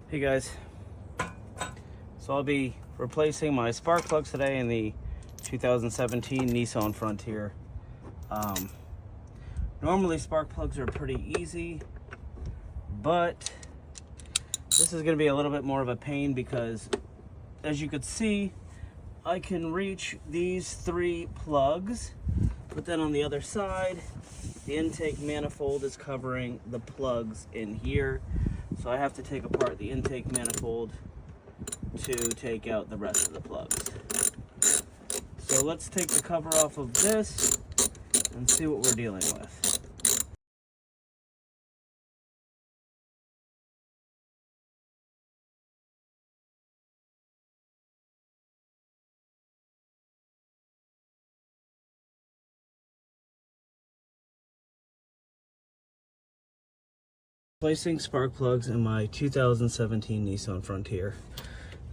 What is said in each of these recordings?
Hey guys, so I'll be replacing my spark plugs today in the 2017 Nissan Frontier. Normally spark plugs are pretty easy, but this is going to be a little bit more of a pain because, as you could see, I can reach these three plugs, but then on the other side, the intake manifold is covering the plugs in here. So I have to take apart the intake manifold to take out the rest of the plugs. So let's take the cover off of this and see what we're dealing with. Placing spark plugs in my 2017 Nissan Frontier.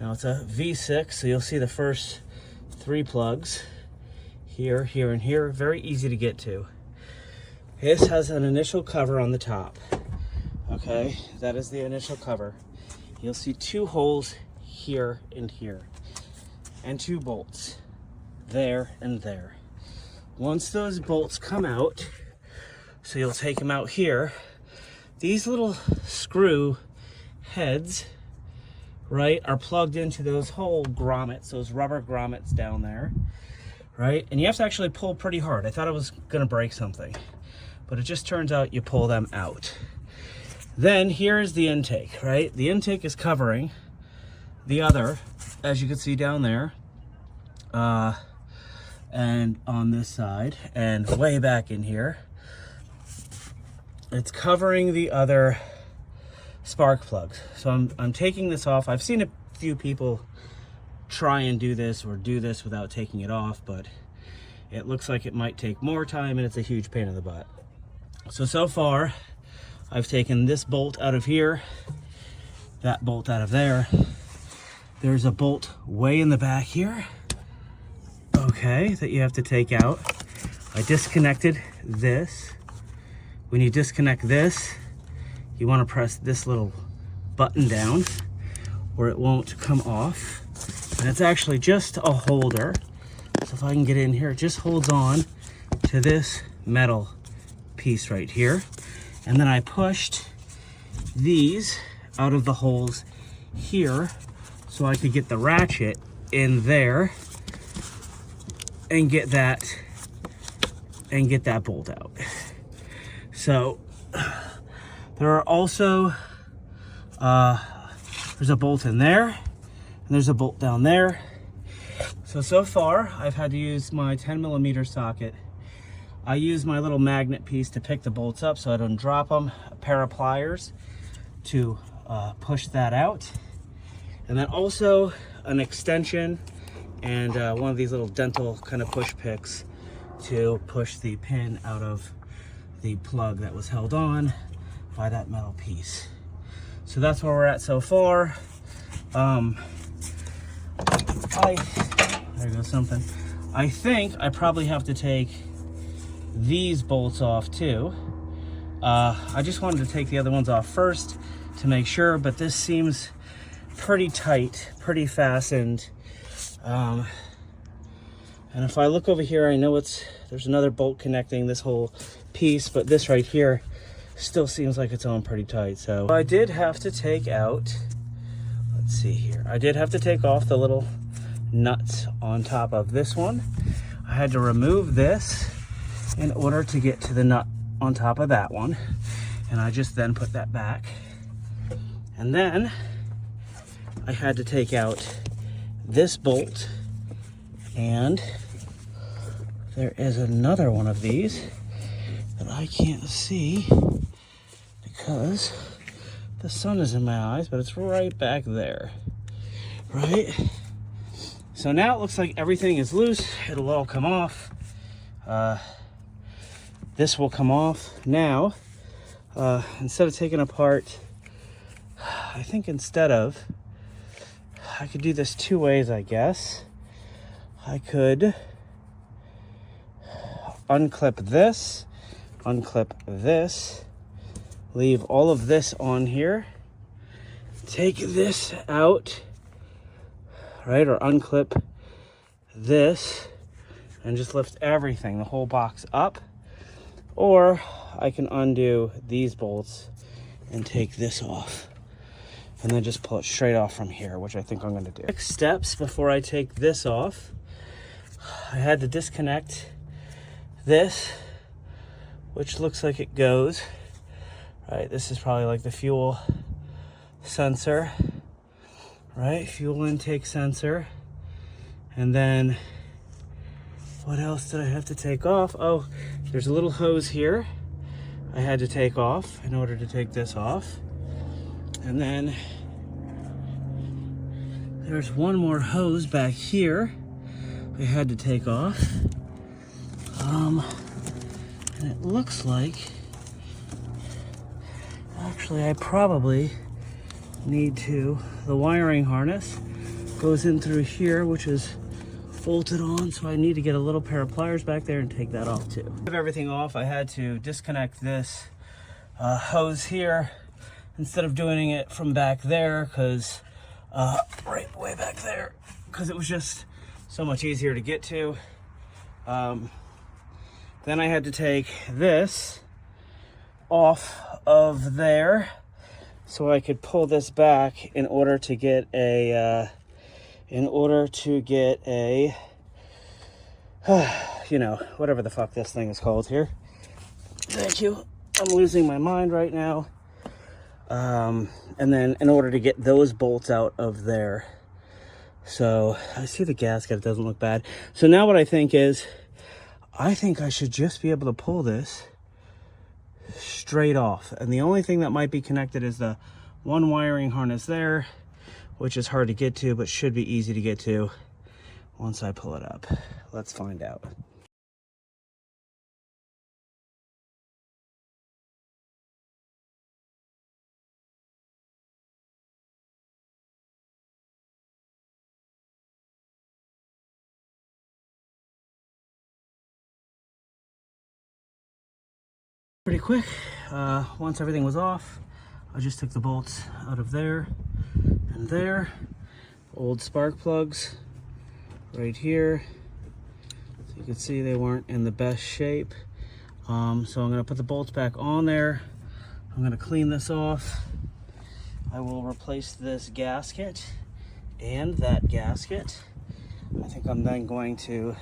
Now it's a V6, so you'll see the first three plugs here, here, and here. Very easy to get to. This has an initial cover on the top. Okay, that is the initial cover. You'll see two holes here and here, and two bolts there and there. Once those bolts come out, so you'll take them out here, these little screw heads, right, are plugged into those whole grommets, those rubber grommets down there, right? And you have to actually pull pretty hard. I thought I was gonna break something, but it just turns out you pull them out. Then here's the intake, right? The intake is covering the other, as you can see down there, and on this side, and way back in here, it's covering the other spark plugs. So I'm taking this off. I've seen a few people try and do this or do this without taking it off, but it looks like it might take more time and it's a huge pain in the butt. So far, I've taken this bolt out of here, that bolt out of there. There's a bolt way in the back here, okay, that you have to take out. I disconnected this. When you disconnect this, you want to press this little button down or it won't come off. And it's actually just a holder. So if I can get in here, it just holds on to this metal piece right here. And then I pushed these out of the holes here so I could get the ratchet in there and get that bolt out. So there are also, there's a bolt in there and there's a bolt down there. So far I've had to use my 10mm socket. I use my little magnet piece to pick the bolts up so I don't drop them, a pair of pliers to push that out. And then also an extension and one of these little dental kind of push picks to push the pin out of the plug that was held on by that metal piece. So that's where we're at so far. There goes something. I think I probably have to take these bolts off too. I just wanted to take the other ones off first to make sure, but this seems pretty tight, pretty fastened. And if I look over here, I know there's another bolt connecting this whole piece, but this right here still seems like it's on pretty tight. So I did have to take out, let's see here, I did have to take off the little nuts on top of this one. I had to remove this in order to get to the nut on top of that one, and I just then put that back. And then I had to take out this bolt, and there is another one of these that I can't see because the sun is in my eyes, but it's right back there, right? So now it looks like everything is loose. It'll all come off. This will come off. Now, instead of taking apart, I think I could do this two ways, I guess. I could unclip this, leave all of this on here, take this out, right, or unclip this and just lift everything, the whole box up. Or I can undo these bolts and take this off and then just pull it straight off from here, which I think I'm going to do. 6 steps before I take this off. I had to disconnect this, which looks like it goes. Right, this is probably like the fuel sensor, right? Fuel intake sensor. And then what else did I have to take off? Oh, there's a little hose here I had to take off in order to take this off. And then there's one more hose back here I had to take off. And it looks like, actually I probably need to, the wiring harness goes in through here, which is bolted on, so I need to get a little pair of pliers back there and take that off too. To have everything off, I had to disconnect this hose here instead of doing it from back there, because right way back there, because it was just so much easier to get to. Then I had to take this off of there so I could pull this back in order to get a you know, whatever the fuck this thing is called here. Thank you. I'm losing my mind right now. And then in order to get those bolts out of there. So I see the gasket, it doesn't look bad. So now what I think is, I think I should just be able to pull this straight off. And the only thing that might be connected is the one wiring harness there, which is hard to get to, but should be easy to get to once I pull it up. Let's find out. Pretty quick. Once everything was off, I just took the bolts out of there and there. Old spark plugs right here. So you can see they weren't in the best shape. So I'm gonna put the bolts back on there. I'm gonna clean this off. I will replace this gasket and that gasket. I think I'm then going to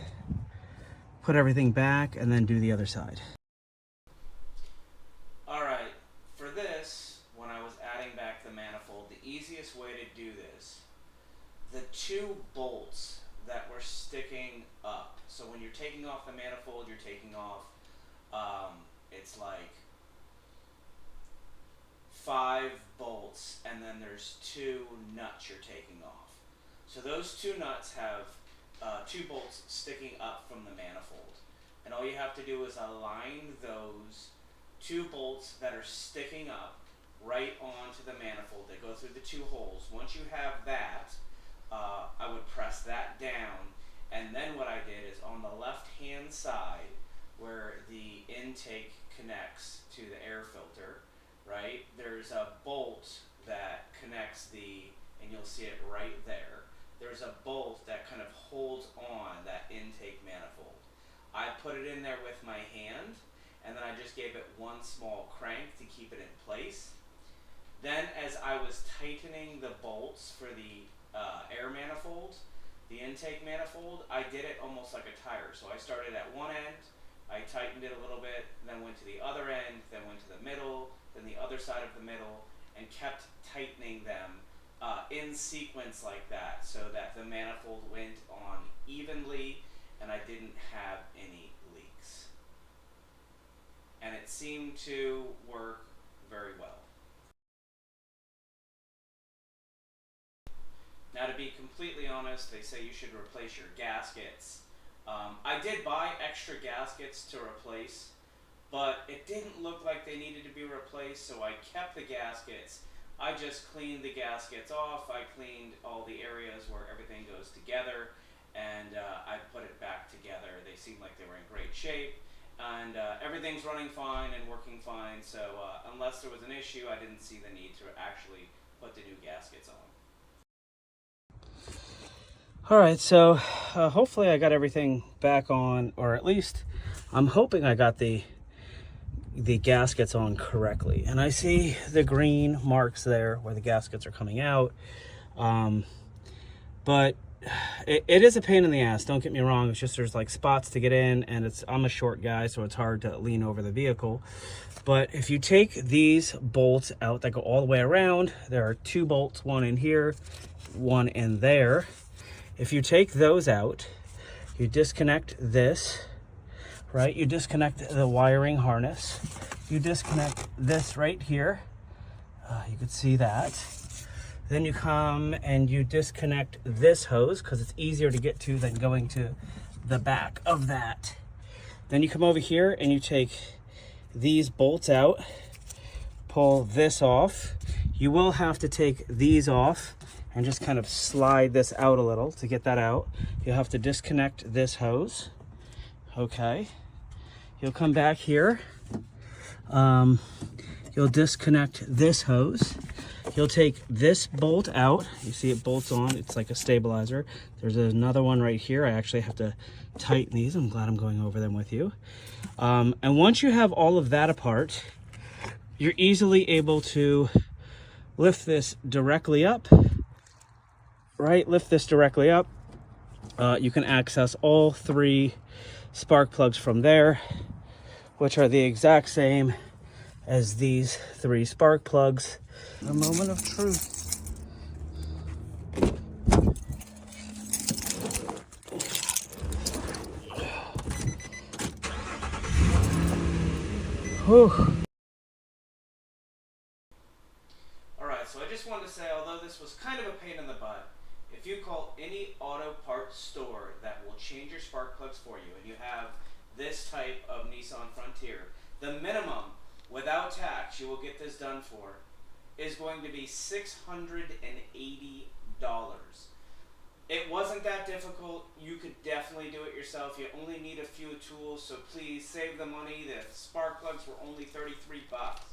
put everything back and then do the other side. Alright, for this, when I was adding back the manifold, the easiest way to do this, the 2 bolts that were sticking up, so when you're taking off the manifold, you're taking off, it's like 5 bolts, and then there's 2 nuts you're taking off. So those 2 nuts have 2 bolts sticking up from the manifold. And all you have to do is align those 2 bolts that are sticking up right onto the manifold. They go through the 2 holes. Once you have that, I would press that down, and then what I did is on the left-hand side where the intake connects to the air filter, right, there's a bolt that connects and you'll see it right there, there's a bolt that kind of holds on that intake manifold. I put it in there with my hand, and then I just gave it one small crank to keep it in place. Then as I was tightening the bolts for the air manifold, the intake manifold, I did it almost like a tire. So I started at one end, I tightened it a little bit, then went to the other end, then went to the middle, then the other side of the middle, and kept tightening them in sequence like that, so that the manifold went on evenly and I didn't have any leaks. And it seemed to work very well. Now, to be completely honest, they say you should replace your gaskets. I did buy extra gaskets to replace, but it didn't look like they needed to be replaced, so I kept the gaskets. I just cleaned the gaskets off. I cleaned all the areas where everything goes together, and I put it back together. They seemed like they were in great shape, and everything's running fine and working fine, so unless there was an issue, I didn't see the need to actually put the new gaskets on. All right, so hopefully I got everything back on, or at least I'm hoping I got the gaskets on correctly. And I see the green marks there where the gaskets are coming out. But it is a pain in the ass, don't get me wrong. It's just there's like spots to get in, and I'm a short guy, so it's hard to lean over the vehicle. But if you take these bolts out that go all the way around, there are 2 bolts, one in here, one in there. If you take those out, you disconnect this, right? You disconnect the wiring harness. You disconnect this right here. You could see that. Then you come and you disconnect this hose because it's easier to get to than going to the back of that. Then you come over here and you take these bolts out, pull this off. You will have to take these off and just kind of slide this out a little to get that out. You'll have to disconnect this hose. Okay. You'll come back here. You'll disconnect this hose. You'll take this bolt out. You see it bolts on. It's like a stabilizer. There's another one right here. I actually have to tighten these. I'm glad I'm going over them with you. And once you have all of that apart, you're easily able to lift this directly up. Right? Lift this directly up. You can access all 3 spark plugs from there, which are the exact same as these 3 spark plugs. A moment of truth. Whew. Alright, so I just wanted to say, although this was kind of a pain in the butt, if you call any auto parts store that will change your spark plugs for you, and you have this type of Nissan Frontier, the minimum, without tax, you will get this done for is going to be $680. It wasn't that difficult. You could definitely do it yourself. You only need a few tools, so please save the money. The spark plugs were only 33 bucks.